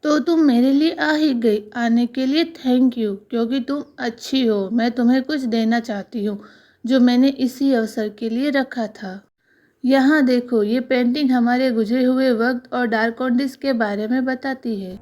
तो तुम मेरे लिए आ ही गई। आने के लिए थैंक यू, क्योंकि तुम अच्छी हो। मैं तुम्हें कुछ देना चाहती हूँ जो मैंने इसी अवसर के लिए रखा था। यहाँ देखो, ये पेंटिंग हमारे गुजरे हुए वक्त और डार्कोनिस के बारे में बताती है।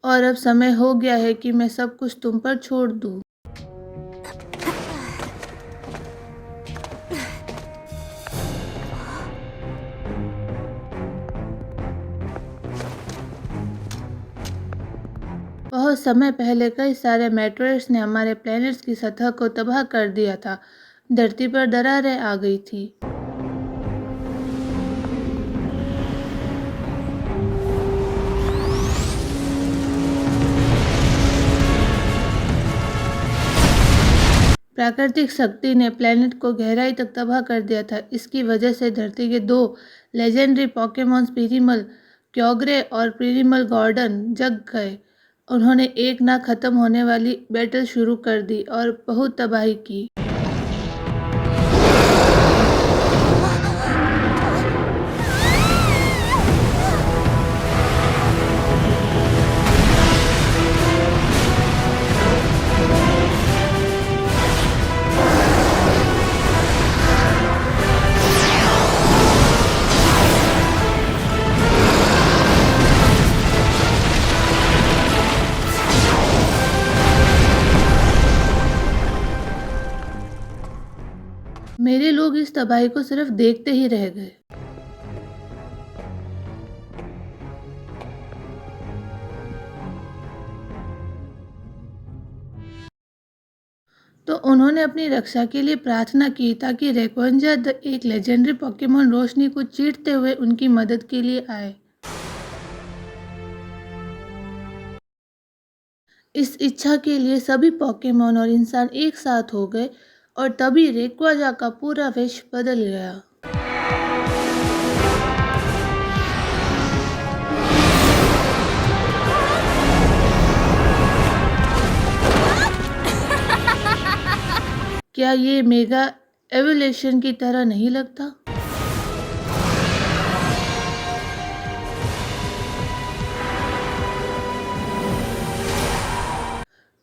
और अब समय हो गया है कि मैं सब कुछ तुम पर छोड़ दूँ। बहुत समय पहले कई सारे मेटेorites ने हमारे प्लैनेट्स की सतह को तबाह कर दिया था। धरती पर दरारें आ गई थी। प्राकृतिक शक्ति ने प्लैनेट को गहराई तक तबाह कर दिया था। इसकी वजह से धरती के दो लेजेंडरी पॉकेमॉन्स पीरीमल क्योग्रे और पीरीमल गॉर्डन जग गए। उन्होंने एक ना खत्म होने वाली बैटल शुरू कर दी और बहुत तबाही की। मेरे लोग इस तबाही को सिर्फ देखते ही रह गए। तो उन्होंने अपनी रक्षा के लिए प्रार्थना की ताकि रेक्वेंजा एक लेजेंडरी पोकेमॉन रोशनी को चीरते हुए उनकी मदद के लिए आए। इस इच्छा के लिए सभी पोकेमॉन और इंसान एक साथ हो गए और तभी रेक्वाजा का पूरा वेश बदल गया। क्या ये मेगा एवोल्यूशन की तरह नहीं लगता?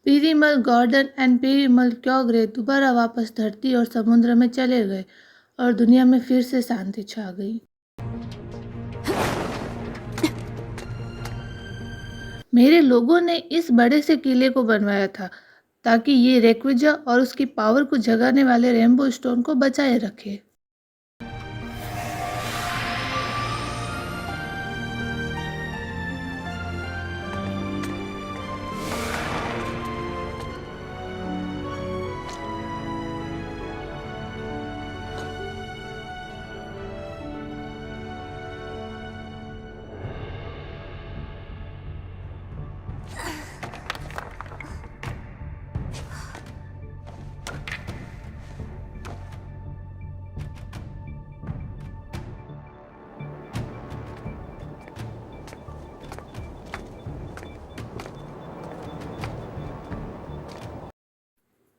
पीरीमल गॉर्डन एंड पीरीमल क्योग्रे दोबारा वापस धरती और समुद्र में चले गए और दुनिया में फिर से शांति छा गई। मेरे लोगों ने इस बड़े से किले को बनवाया था ताकि ये रेक्विजा और उसकी पावर को जगाने वाले रेनबो स्टोन को बचाए रखे।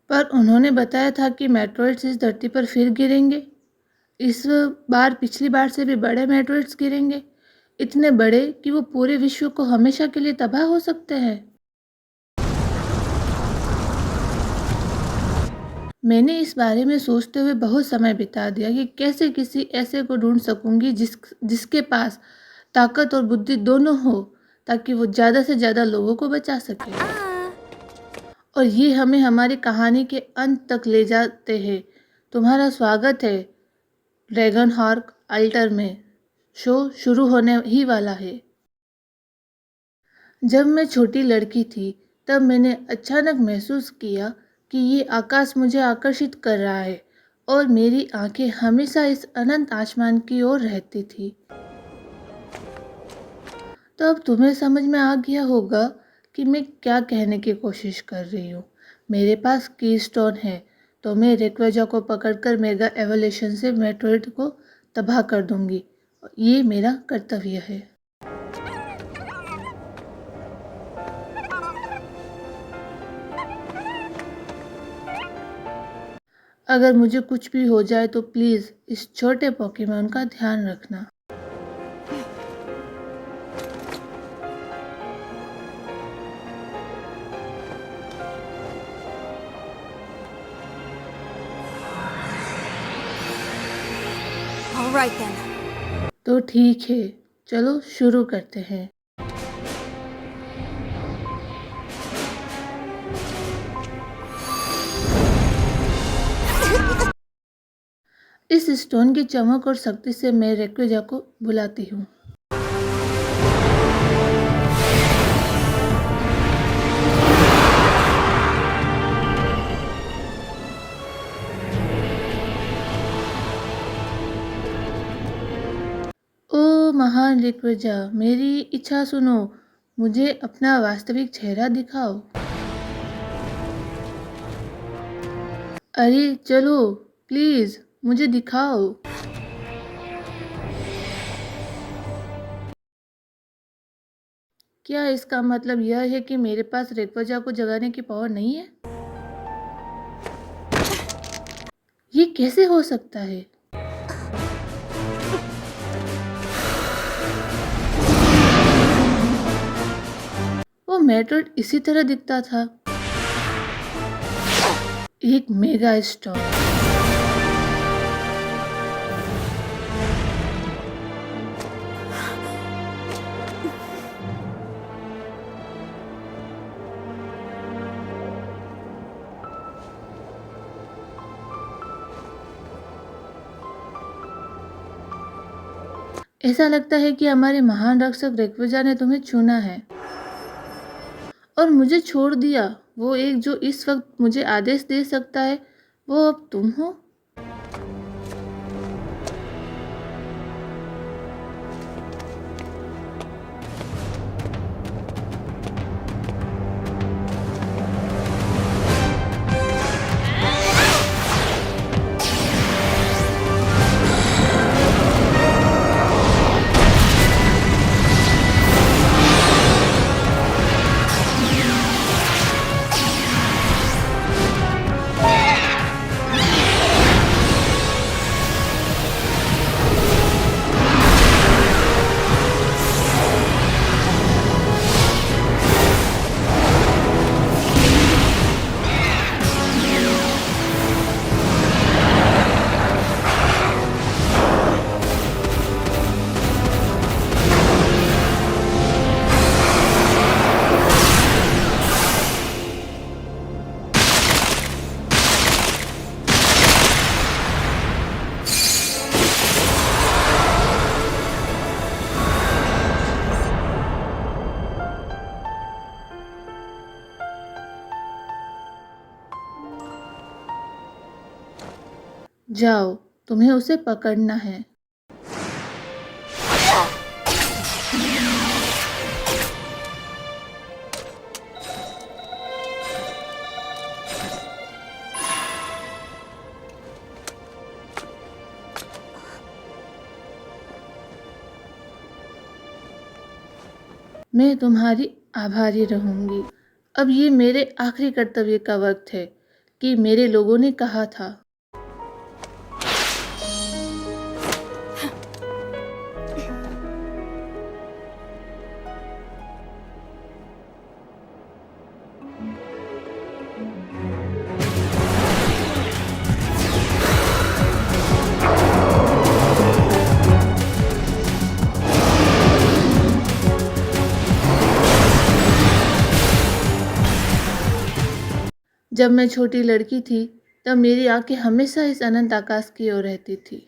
पर उन्होंने बताया था कि मेटेorites इस धरती पर फिर गिरेंगे। इस बार पिछली बार से भी बड़े मेटेorites गिरेंगे, इतने बड़े कि वो पूरे विश्व को हमेशा के लिए तबाह हो सकते हैं। मैंने इस बारे में सोचते हुए बहुत समय बिता दिया कि कैसे किसी ऐसे को ढूंढ सकूंगी जिसके पास ताकत और बुद्धि दोनों हो, ताकि वो ज़्यादा से ज़्यादा लोगों को बचा सके। और ये हमें हमारी कहानी के अंत तक ले जाते हैं। तुम्हारा स्वागत है ड्रैगन हॉर्क अल्टर में। शो शुरू होने ही वाला है। जब मैं छोटी लड़की थी तब मैंने अचानक महसूस किया कि ये आकाश मुझे आकर्षित कर रहा है और मेरी आंखें हमेशा इस अनंत आसमान की ओर रहती थी। तो अब तुम्हें समझ में आ गया होगा कि मैं क्या कहने की कोशिश कर रही हूँ। मेरे पास की स्टोन है तो मैं रेक्वेजा को पकड़कर मेगा एवोल्यूशन से मेटोइड को तबाह कर दूंगी। ये मेरा कर्तव्य है। अगर मुझे कुछ भी हो जाए तो प्लीज़ इस छोटे पोकेमॉन का ध्यान रखना। All right then. तो ठीक है, चलो शुरू करते हैं। इस स्टोन की चमक और शक्ति से मैं रेक्वेजा को बुलाती हूँ। ओ महान रेक्वेजा, मेरी इच्छा सुनो, मुझे अपना वास्तविक चेहरा दिखाओ। अरे चलो, प्लीज मुझे दिखाओ। क्या इसका मतलब यह है कि मेरे पास रेक्वेजा को जगाने की पावर नहीं है? ये कैसे हो सकता है? वो मेट्रोइड इसी तरह दिखता था, एक मेगा स्टॉक। ऐसा लगता है कि हमारे महान रक्षक रेक्वेजा ने तुम्हें चुना है और मुझे छोड़ दिया। वो एक जो इस वक्त मुझे आदेश दे सकता है, वो अब तुम हो। जाओ, तुम्हें उसे पकड़ना है। मैं तुम्हारी आभारी रहूंगी। अब ये मेरे आखिरी कर्तव्य का वक्त है कि मेरे लोगों ने कहा था। जब मैं छोटी लड़की थी, तब मेरी आंखें हमेशा इस अनंत आकाश की ओर रहती थी।